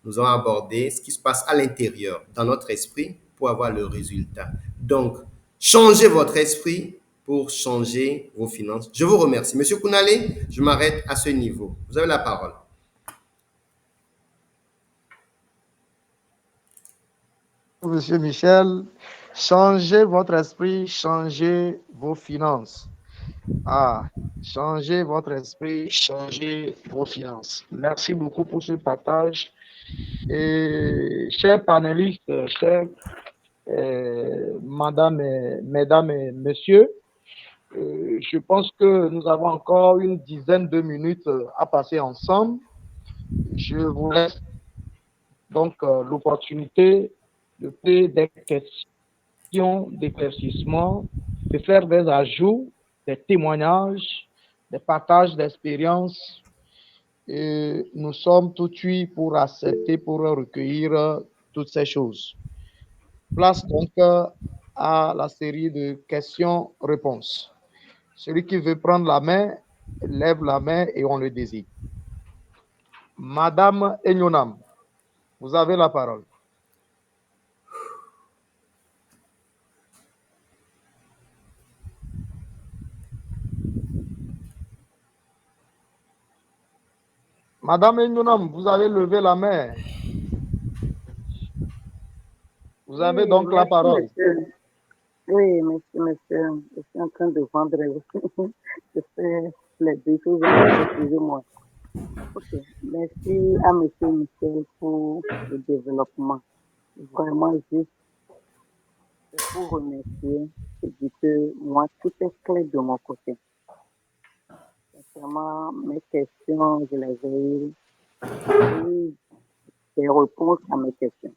Nous allons aborder ce qui se passe à l'intérieur, dans notre esprit, pour avoir le résultat. Donc, changez votre esprit pour changer vos finances. Je vous remercie. Monsieur Kounalé, je m'arrête à ce niveau. Vous avez la parole. Monsieur Michel, changez votre esprit, changez vos finances. Changez votre esprit, changez vos finances. Merci beaucoup pour ce partage. Et chers panélistes, chers mesdames et messieurs, je pense que nous avons encore une dizaine de minutes à passer ensemble. Je vous laisse donc l'opportunité de poser des questions d'éclaircissement, de faire des ajouts, des témoignages, des partages d'expériences. Et nous sommes tout de suite pour accepter, pour recueillir toutes ces choses. Place donc à la série de questions-réponses. Celui qui veut prendre la main, lève la main et on le désigne. Madame Enyonam, vous avez la parole. Madame Enyonam, vous avez levé la main. Vous avez Oui, donc la merci, parole. monsieur. Oui, monsieur. Je suis en train de vendre. Je fais les deux choses. Excusez-moi. Ok. Merci à monsieur Michel pour le développement. Vraiment, juste pour remercier. Je dis que moi, tout est clair de mon côté. Sincèrement, mes questions, je les ai eues des réponses à mes questions.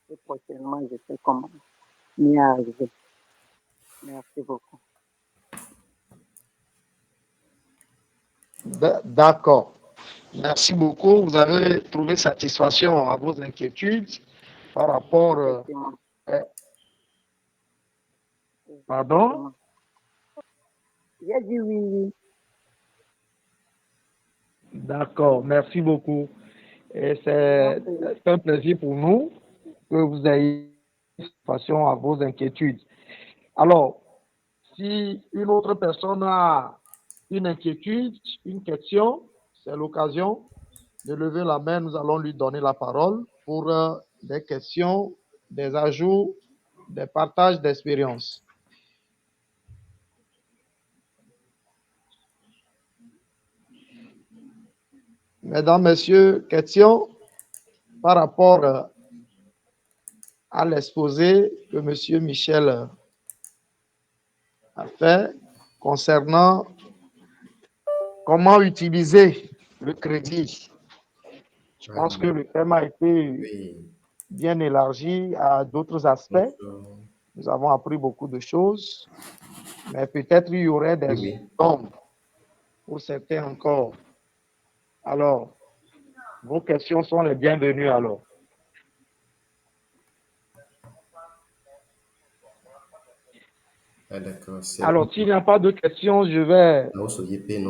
Et prochainement, je sais comment m'y arriver. Merci beaucoup. D'accord. Merci beaucoup. Vous avez trouvé satisfaction à vos inquiétudes par rapport. Effectivement. Pardon? Effectivement. J'ai dit oui, oui. D'accord. Merci beaucoup. Et c'est un plaisir pour nous que vous ayez satisfaction à vos inquiétudes. Alors, si une autre personne a une inquiétude, une question, c'est l'occasion de lever la main. Nous allons lui donner la parole pour des questions, des ajouts, des partages d'expériences. Mesdames, Messieurs, question par rapport à l'exposé que M. Michel a fait concernant comment utiliser le crédit. Je pense que le thème a été bien élargi à d'autres aspects. Nous avons appris beaucoup de choses, mais peut-être il y aurait des ombres pour certains encore. Alors, vos questions sont les bienvenues alors. Alors, s'il n'y a pas de questions, je vais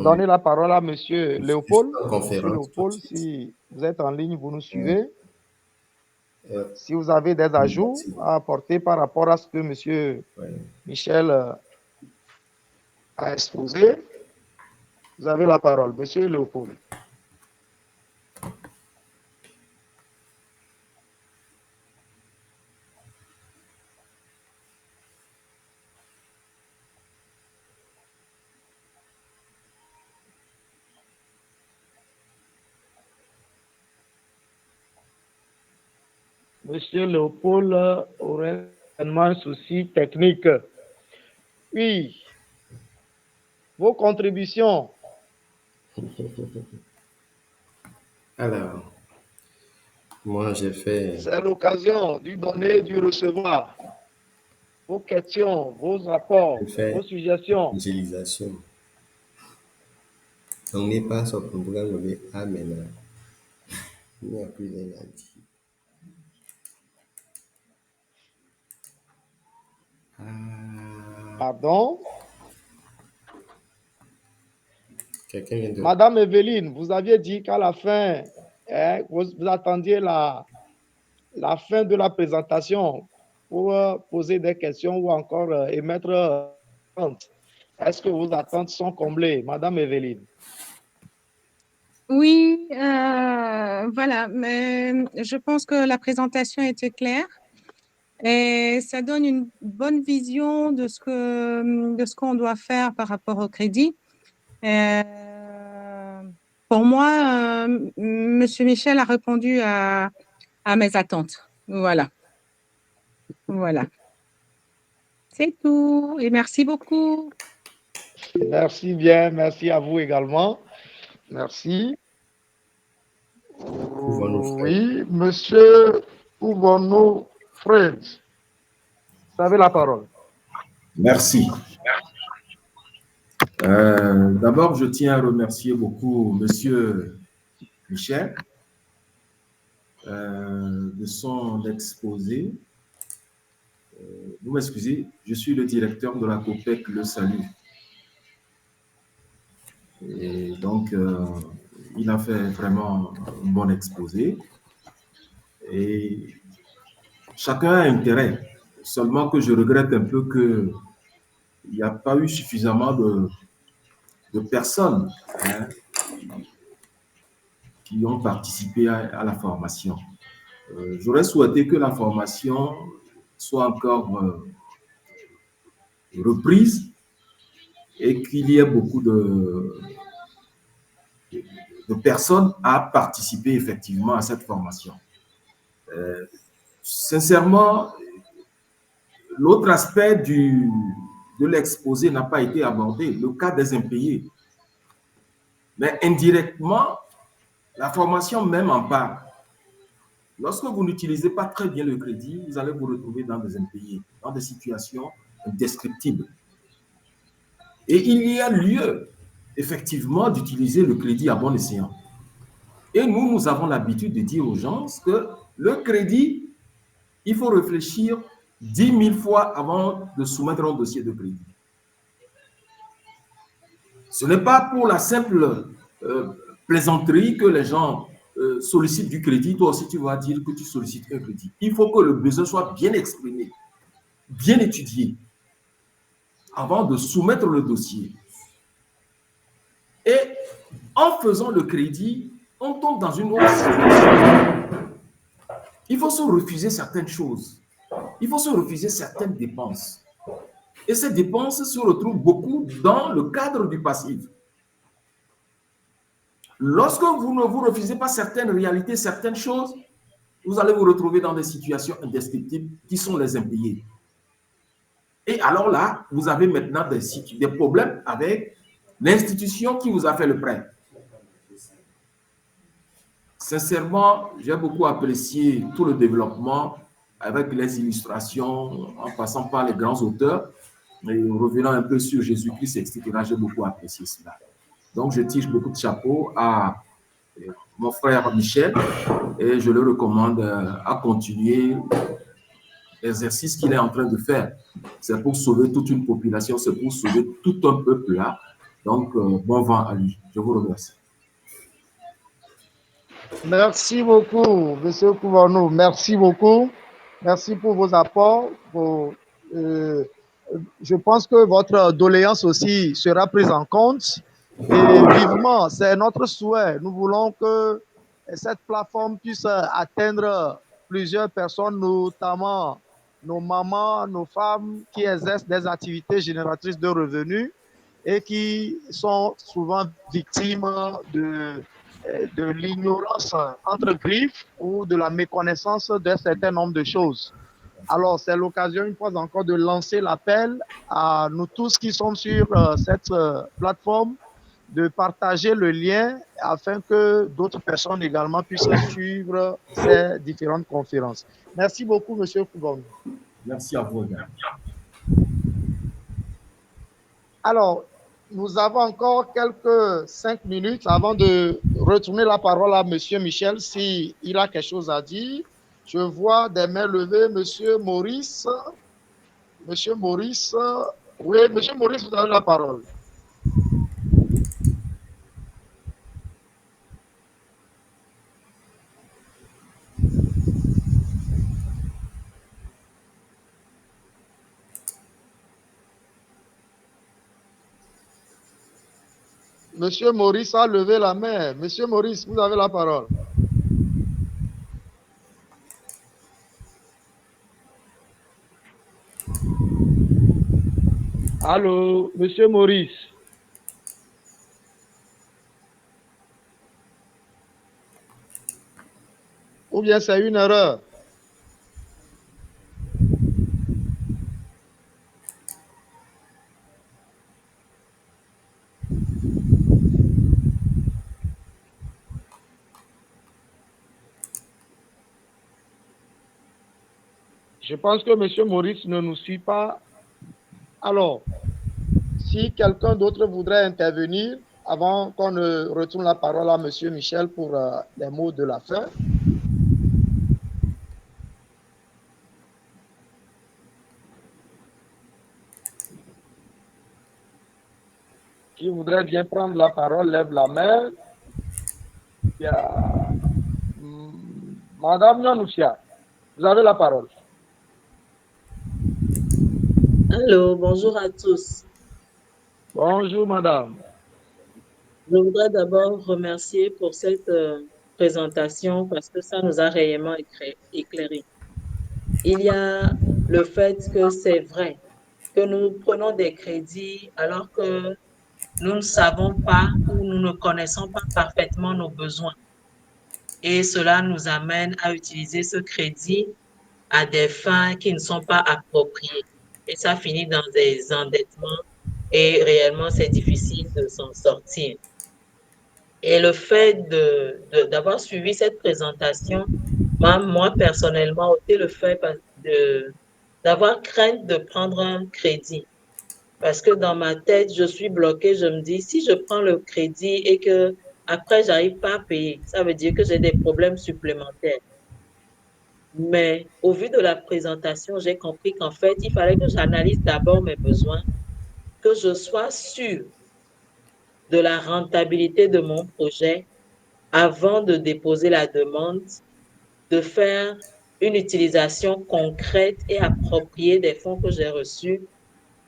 donner la parole à M. Léopold. Monsieur Léopold, si vous êtes en ligne, vous nous suivez. Si vous avez des ajouts à apporter par rapport à ce que M. Michel a exposé, vous avez la parole. Monsieur Léopold. Monsieur Léopold aurait certainement un souci technique. Oui. Vos contributions. Alors, moi, j'ai fait... C'est l'occasion du donner, du recevoir. Vos questions, vos apports, vos suggestions. Utilisation. On n'est pas sur le programme de Amen. Il n'y a plus rien à dire. Pardon? Quelqu'un vient de... Madame Evelyne, vous aviez dit qu'à la fin, vous attendiez la fin de la présentation pour poser des questions ou encore émettre attentes. Est-ce que vos attentes sont comblées, Madame Evelyne? Oui, voilà, mais je pense que la présentation était claire. et ça donne une bonne vision de ce qu'on doit faire par rapport au crédit. Pour moi, Monsieur Michel a répondu à mes attentes. Voilà. Voilà. C'est tout. Et merci beaucoup. Merci bien. Merci à vous également. Merci. Oui, Monsieur Oubono Fred, vous avez la parole. Merci. D'abord, je tiens à remercier beaucoup Monsieur Michel de son exposé. Vous m'excusez, je suis le directeur de la COPEC Le Salut. Et donc, il a fait vraiment un bon exposé. Et chacun a intérêt. Seulement que je regrette un peu qu'il n'y a pas eu suffisamment de personnes qui ont participé à la formation. J'aurais souhaité que la formation soit encore reprise et qu'il y ait beaucoup de personnes à participer effectivement à cette formation. Sincèrement, l'autre aspect de l'exposé n'a pas été abordé, le cas des impayés. Mais indirectement, la formation même en parle. Lorsque vous n'utilisez pas très bien le crédit, vous allez vous retrouver dans des impayés, dans des situations indescriptibles. Et il y a lieu, effectivement, d'utiliser le crédit à bon escient. Et nous avons l'habitude de dire aux gens que le crédit, il faut réfléchir 10 000 fois avant de soumettre un dossier de crédit. Ce n'est pas pour la simple plaisanterie que les gens sollicitent du crédit. Toi aussi, tu vas dire que tu sollicites un crédit. Il faut que le besoin soit bien exprimé, bien étudié, avant de soumettre le dossier. Et en faisant le crédit, on tombe dans une autre situation. Il faut se refuser certaines choses. Il faut se refuser certaines dépenses. Et ces dépenses se retrouvent beaucoup dans le cadre du passif. Lorsque vous ne vous refusez pas certaines réalités, certaines choses, vous allez vous retrouver dans des situations indescriptibles qui sont les impayés. Et alors là, vous avez maintenant des problèmes avec l'institution qui vous a fait le prêt. Sincèrement, j'ai beaucoup apprécié tout le développement avec les illustrations, en passant par les grands auteurs, et revenant un peu sur Jésus-Christ, etc. J'ai beaucoup apprécié cela. Donc, je tire beaucoup de chapeau à mon frère Michel et je le recommande à continuer l'exercice qu'il est en train de faire. C'est pour sauver toute une population, c'est pour sauver tout un peuple là. Donc, bon vent à lui. Je vous remercie. Merci beaucoup, Monsieur Kouvanou. Merci beaucoup. Merci pour vos apports. Je pense que votre doléance aussi sera prise en compte. Et vivement, c'est notre souhait. Nous voulons que cette plateforme puisse atteindre plusieurs personnes, notamment nos mamans, nos femmes qui exercent des activités génératrices de revenus et qui sont souvent victimes de l'ignorance entre griffes ou de la méconnaissance d'un certain nombre de choses. Alors, c'est l'occasion, une fois encore, de lancer l'appel à nous tous qui sommes sur cette plateforme, de partager le lien afin que d'autres personnes également puissent suivre ces différentes conférences. Merci beaucoup, M. Kouban. Merci à vous. Alors, nous avons encore quelques 5 minutes avant de retourner la parole à M. Michel s'il a quelque chose à dire. Je vois des mains levées. Monsieur Maurice. Monsieur Maurice. Oui, Monsieur Maurice, vous avez la parole. Monsieur Maurice a levé la main. Monsieur Maurice, vous avez la parole. Allô, Monsieur Maurice. Ou bien c'est une erreur? Je pense que M. Maurice ne nous suit pas. Alors, si quelqu'un d'autre voudrait intervenir avant qu'on ne retourne la parole à M. Michel pour les mots de la fin. Qui voudrait bien prendre la parole, lève la main. Il y a Madame Nyanouchia, vous avez la parole. Allô, bonjour à tous. Bonjour, madame. Je voudrais d'abord remercier pour cette présentation parce que ça nous a réellement éclairé. Il y a le fait que c'est vrai que nous prenons des crédits alors que nous ne savons pas ou nous ne connaissons pas parfaitement nos besoins. Et cela nous amène à utiliser ce crédit à des fins qui ne sont pas appropriées. Et ça finit dans des endettements et réellement, c'est difficile de s'en sortir. Et le fait d'avoir suivi cette présentation, moi personnellement, ôté le fait d'avoir crainte de prendre un crédit. Parce que dans ma tête, je suis bloquée, je me dis, si je prends le crédit et que après, j'arrive pas à payer, ça veut dire que j'ai des problèmes supplémentaires. Mais au vu de la présentation, j'ai compris qu'en fait, il fallait que j'analyse d'abord mes besoins, que je sois sûre de la rentabilité de mon projet avant de déposer la demande, de faire une utilisation concrète et appropriée des fonds que j'ai reçus,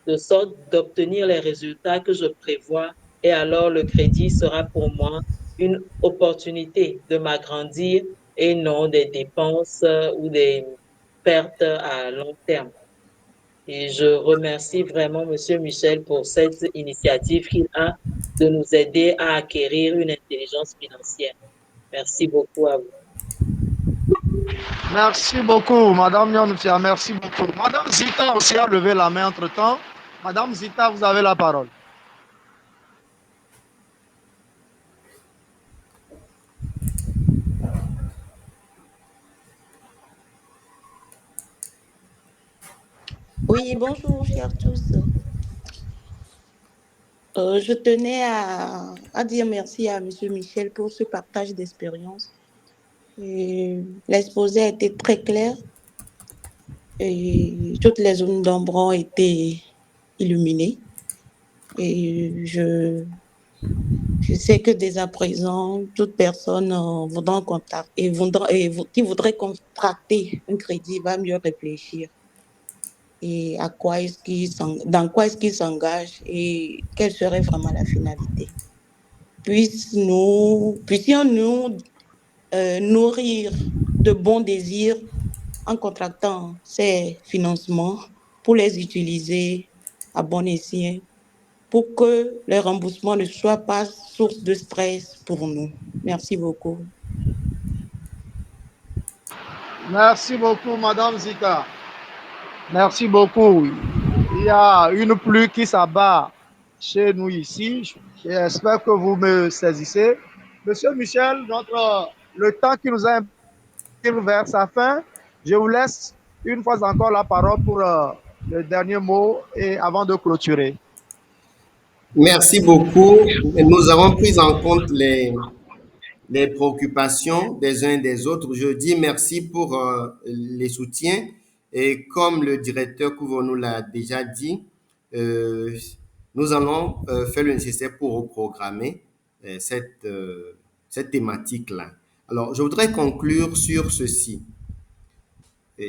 de sorte d'obtenir les résultats que je prévois. Et alors, le crédit sera pour moi une opportunité de m'agrandir et non des dépenses ou des pertes à long terme. Et je remercie vraiment M. Michel pour cette initiative qu'il a de nous aider à acquérir une intelligence financière. Merci beaucoup à vous. Merci beaucoup, Madame Nyanouchia, merci beaucoup. Madame Zita aussi a levé la main entre-temps. Madame Zita, vous avez la parole. Oui, bonjour, chers tous. Je tenais à dire merci à M. Michel pour ce partage d'expérience. L'exposé a été très clair et toutes les zones d'ombre ont été illuminées. Et je sais que dès à présent, toute personne qui voudrait contracter un crédit va mieux réfléchir. Et dans quoi est-ce qu'il s'engage et quelle serait vraiment la finalité. Puissions-nous nourrir de bons désirs en contractant ces financements pour les utiliser à bon escient, pour que les remboursements ne soient pas source de stress pour nous. Merci beaucoup. Merci beaucoup, Madame Zita. Merci beaucoup. Il y a une pluie qui s'abat chez nous ici. J'espère que vous me saisissez. Monsieur Michel, le temps qui nous a imparti vers sa fin, je vous laisse une fois encore la parole pour le dernier mot et avant de clôturer. Merci beaucoup. Nous avons pris en compte les préoccupations des uns et des autres. Je dis merci pour les soutiens. Et comme le directeur Couvrons nous l'a déjà dit, nous allons faire le nécessaire pour reprogrammer cette thématique-là. Alors, je voudrais conclure sur ceci.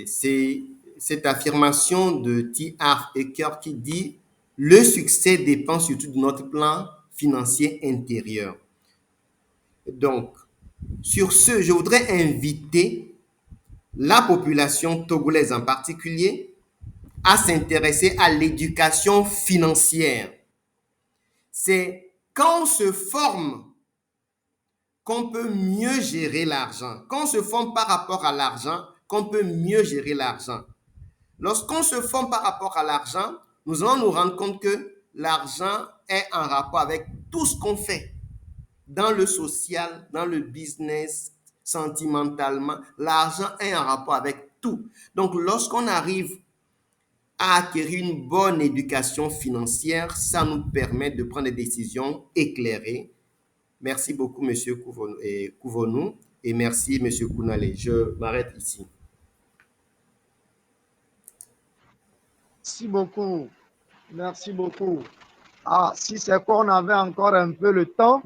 C'est cette affirmation de T. Harv Eker qui dit « Le succès dépend surtout de notre plan financier intérieur ». Donc, sur ce, je voudrais inviter la population togolaise en particulier à s'intéresser à l'éducation financière. C'est quand on se forme qu'on peut mieux gérer l'argent. Quand on se forme par rapport à l'argent, qu'on peut mieux gérer l'argent. Lorsqu'on se forme par rapport à l'argent, nous allons nous rendre compte que l'argent est en rapport avec tout ce qu'on fait. Dans le social, dans le business, sentimentalement, l'argent est en rapport avec tout. Donc, lorsqu'on arrive à acquérir une bonne éducation financière, ça nous permet de prendre des décisions éclairées. Merci beaucoup, M. Kouvonou, et merci, M. Kounalé. Je m'arrête ici. Merci beaucoup. Merci beaucoup. Ah, si c'est qu'on avait encore un peu le temps,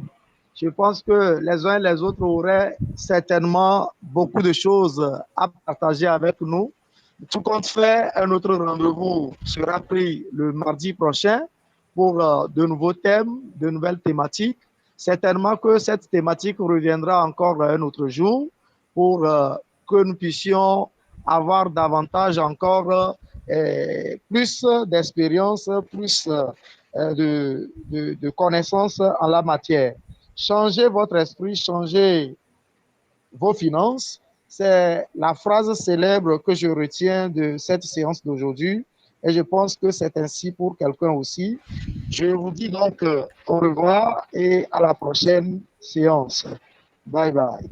je pense que les uns et les autres auraient certainement beaucoup de choses à partager avec nous. Tout compte fait, un autre rendez-vous sera pris le mardi prochain pour de nouveaux thèmes, de nouvelles thématiques. Certainement que cette thématique reviendra encore un autre jour pour que nous puissions avoir davantage encore plus d'expérience, plus de connaissances en la matière. Changez votre esprit, changez vos finances. C'est la phrase célèbre que je retiens de cette séance d'aujourd'hui et je pense que c'est ainsi pour quelqu'un aussi. Je vous dis donc au revoir et à la prochaine séance. Bye bye.